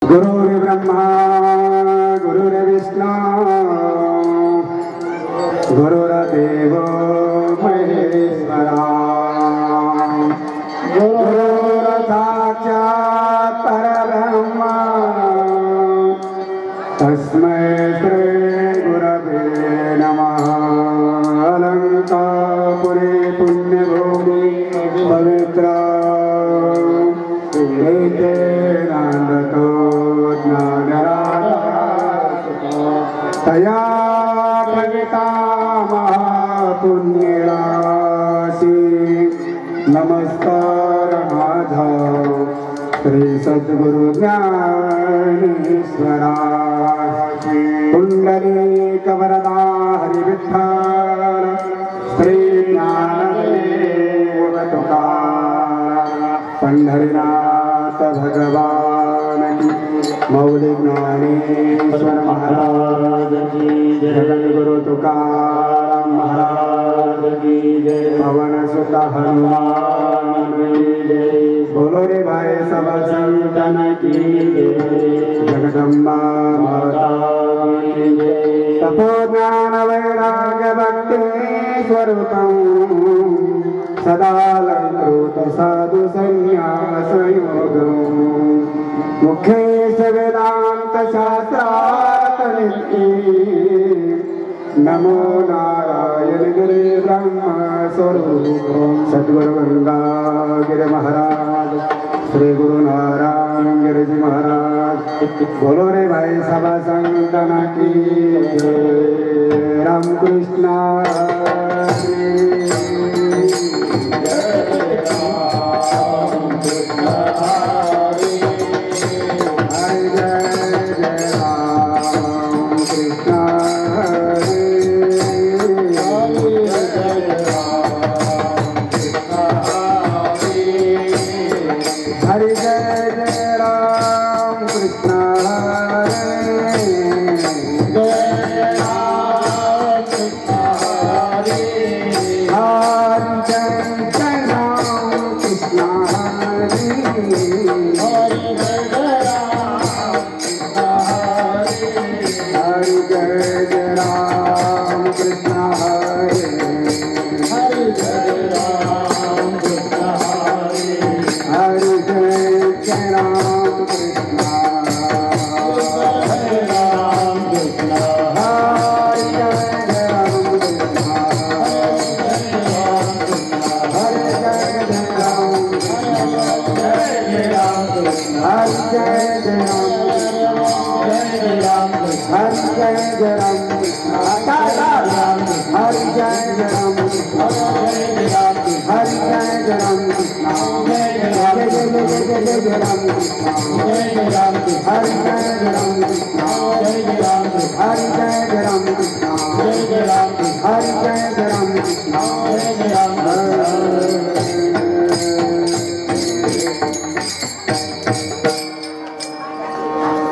गुरुर्ब्रह्मा गुरुर्विष्णु गुरुर्देव महेश्वरा गुरुर्साक्षात् परब्रह्म तस्मै श्री गुरवे नमः। अलंकापुरी पुण्यभूमि पवित्रा तया भगता महापुण्यराशि नमस्कार माझा श्री सद्गुरु ज्ञानेश्वरा। पुंडलीक वरदा हरि विठ्ठल श्री ज्ञानदेव तुकाराम पंढरीनाथ भगवान की मौली ज्ञानेश्वर महाराज की जय। जगद्गुरु तुकाराम महाराज की जय। पवन सुत हनुमान की जय। बोलो रे भाई सब संतन की जय। जगदम्बा माता की जय। तपो ज्ञान वैराग्य भक्ति स्वरूपम सदालंकृत साधु संन्यास योगम मुख्येश वेदांत शास्त्रार्थ नित्य। नमो नारायण गिरि ब्रह्म स्वरूप सद्गुरु गंगागिरि महाराज श्री गुरु नारायण गिरि जी महाराज। बोलो रे भाई सभा संतन की जय। राम कृष्ण Hare